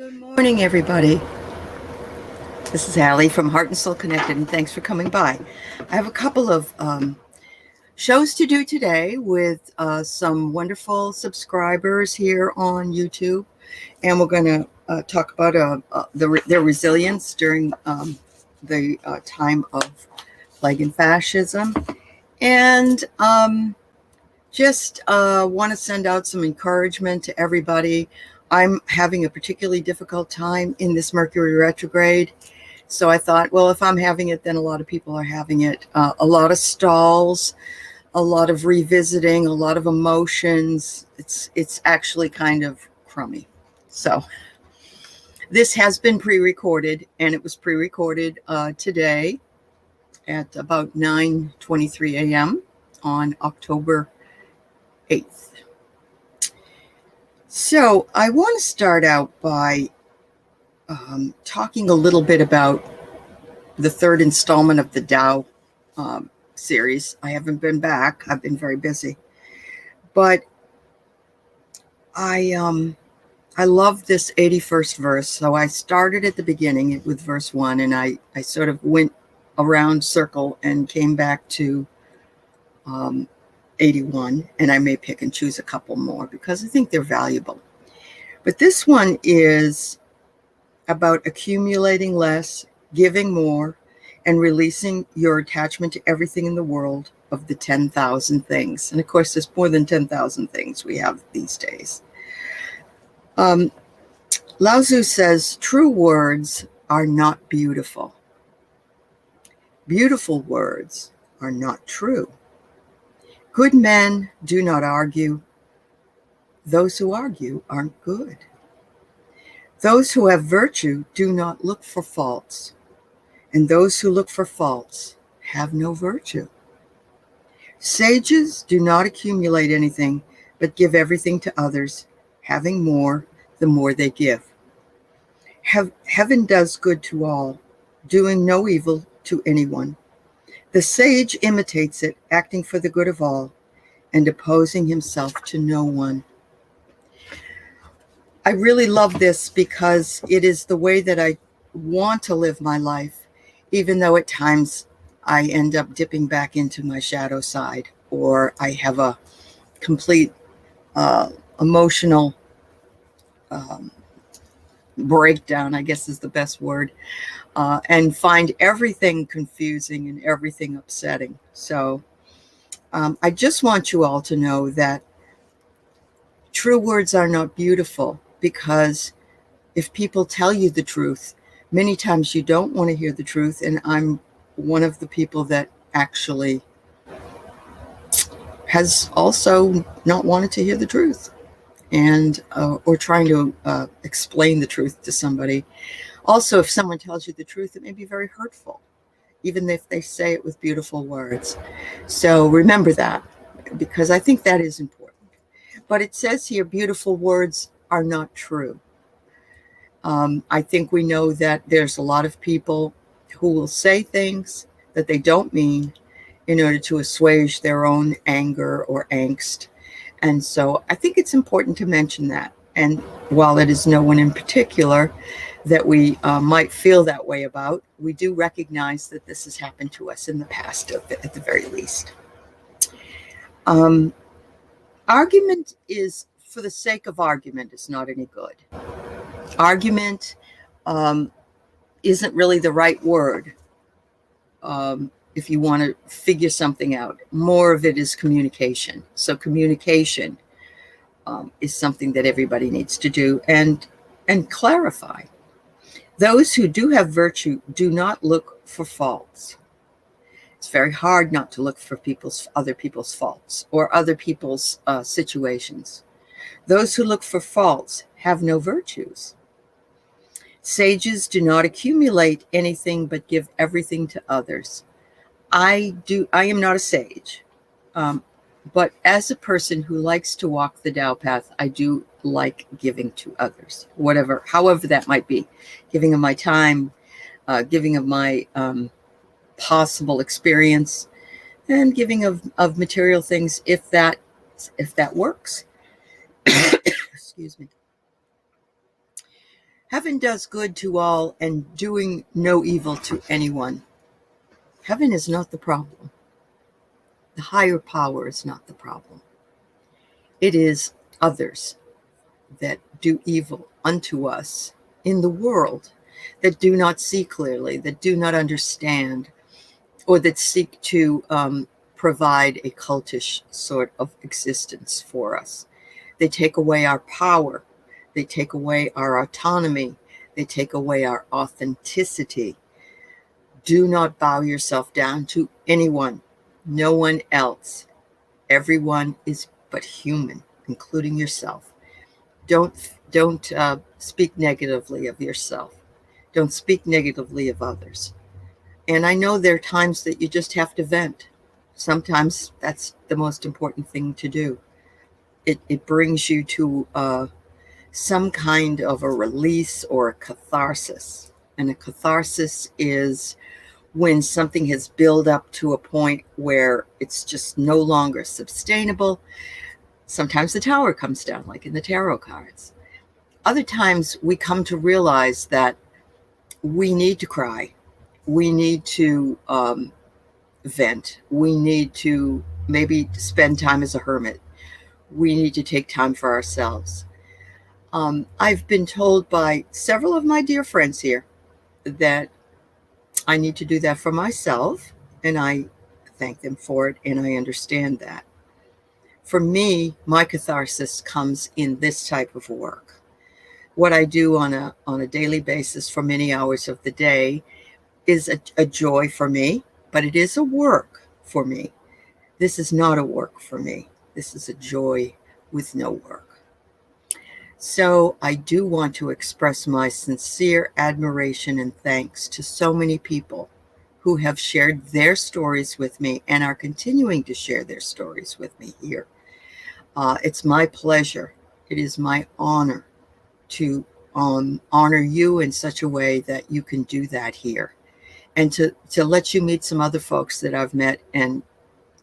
Good morning, everybody. This is Allie from Heart and Soul Connected, and thanks for coming by. I have a couple of shows to do today with some wonderful subscribers here on YouTube, and we're going to talk about their resilience during the time of plague and fascism, and just want to send out some encouragement to everybody. I'm having a particularly difficult time in this Mercury retrograde. So I thought, well, if I'm having it, then a lot of people are having it. A lot of stalls, a lot of revisiting, a lot of emotions. It's actually kind of crummy. So this has been pre-recorded, and it was pre-recorded today at about 9:23 a.m. on October 8th. So I want to start out by talking a little bit about the third installment of the Tao series. I haven't been back. I've been very busy. But I love this 81st verse. So I started at the beginning with verse 1, and I sort of went around circle and came back to 81, and I may pick and choose a couple more because I think they're valuable. But this one is about accumulating less, giving more, and releasing your attachment to everything in the world of the 10,000 things. And of course, there's more than 10,000 things we have these days. Lao Tzu says, true words are not beautiful. Beautiful words are not true. Good men do not argue. Those who argue aren't good. Those who have virtue do not look for faults, and those who look for faults have no virtue. Sages do not accumulate anything, but give everything to others, having more the more they give. Heaven does good to all, doing no evil to anyone. The sage imitates it, acting for the good of all, and opposing himself to no one. I really love this because it is the way that I want to live my life, even though at times I end up dipping back into my shadow side, or I have a complete emotional breakdown, I guess is the best word, and find everything confusing and everything upsetting. So I just want you all to know that true words are not beautiful, because if people tell you the truth, many times you don't want to hear the truth. And I'm one of the people that actually has also not wanted to hear the truth, and or trying to explain the truth to somebody. Also, if someone tells you the truth, it may be very hurtful, even if they say it with beautiful words. So remember that, because I think that is important. But it says here, beautiful words are not true. I think we know that there's a lot of people who will say things that they don't mean in order to assuage their own anger or angst. And so I think it's important to mention that. And while it is no one in particular that we might feel that way about, we do recognize that this has happened to us in the past, at the very least. Argument is, for the sake of argument, is not any good. Argument isn't really the right word if you want to figure something out. More of it is communication. So communication is something that everybody needs to do and clarify. Those who do have virtue do not look for faults. It's very hard not to look for other people's faults or other people's situations. Those who look for faults have no virtues. Sages do not accumulate anything but give everything to others. I am not a sage, but as a person who likes to walk the Tao path, I do like giving to others, however that might be, giving of my time, giving of my possible experience, and giving of material things if that works. Excuse me. Heaven does good to all and doing no evil to anyone. Heaven is not the problem. The higher power is not the problem. It is others that do evil unto us in the world, that do not see clearly, that do not understand, or that seek to provide a cultish sort of existence for us. They take away our power. They take away our autonomy. They take away our authenticity. Do not bow yourself down to anyone, no one else. Everyone is but human, including yourself. Don't speak negatively of yourself. Don't speak negatively of others. And I know there are times that you just have to vent. Sometimes that's the most important thing to do. It brings you to some kind of a release or a catharsis. And a catharsis is when something has built up to a point where it's just no longer sustainable. Sometimes the tower comes down, like in the tarot cards. Other times we come to realize that we need to cry. We need to vent. We need to maybe spend time as a hermit. We need to take time for ourselves. I've been told by several of my dear friends here that I need to do that for myself, and I thank them for it, and I understand that. For me, my catharsis comes in this type of work. What I do on a daily basis for many hours of the day is a joy for me, but it is a work for me. This is not a work for me. This is a joy with no work. So I do want to express my sincere admiration and thanks to so many people who have shared their stories with me and are continuing to share their stories with me here. It's my pleasure. It is my honor to honor you in such a way that you can do that here, and to let you meet some other folks that I've met and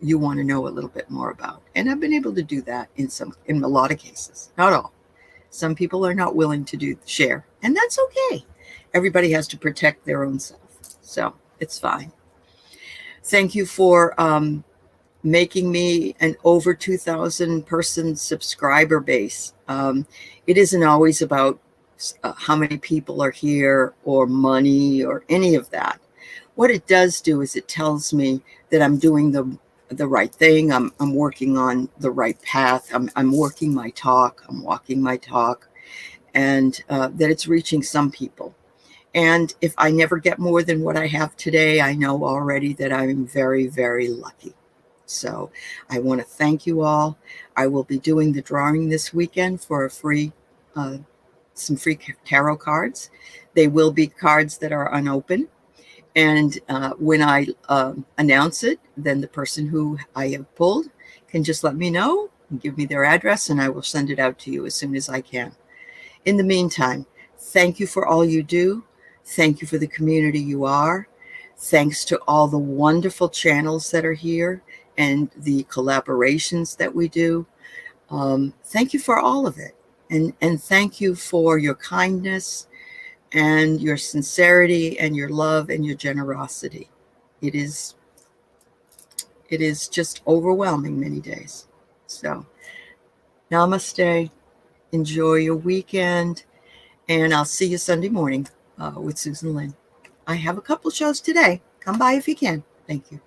you want to know a little bit more about. And I've been able to do that in a lot of cases, not all. Some people are not willing to share, and that's okay. Everybody has to protect their own self, so it's fine. Thank you for making me an over 2,000 person subscriber base. It isn't always about how many people are here or money or any of that. What it does do is it tells me that I'm doing the right thing. I'm working on the right path. I'm working my talk. I'm walking my talk, and that it's reaching some people. And if I never get more than what I have today, I know already that I'm very, very lucky. So I want to thank you all. I will be doing the drawing this weekend for a free, some free tarot cards. They will be cards that are unopened. And when I announce it, then the person who I have pulled can just let me know and give me their address, and I will send it out to you as soon as I can. In the meantime, thank you for all you do. Thank you for the community you are. Thanks to all the wonderful channels that are here and the collaborations that we do. Thank you for all of it. And thank you for your kindness and your sincerity and your love and your generosity. It is just overwhelming many days. So namaste, enjoy your weekend, and I'll see you Sunday morning with Susan Lynn. I have a couple shows today. Come by if you can. Thank you.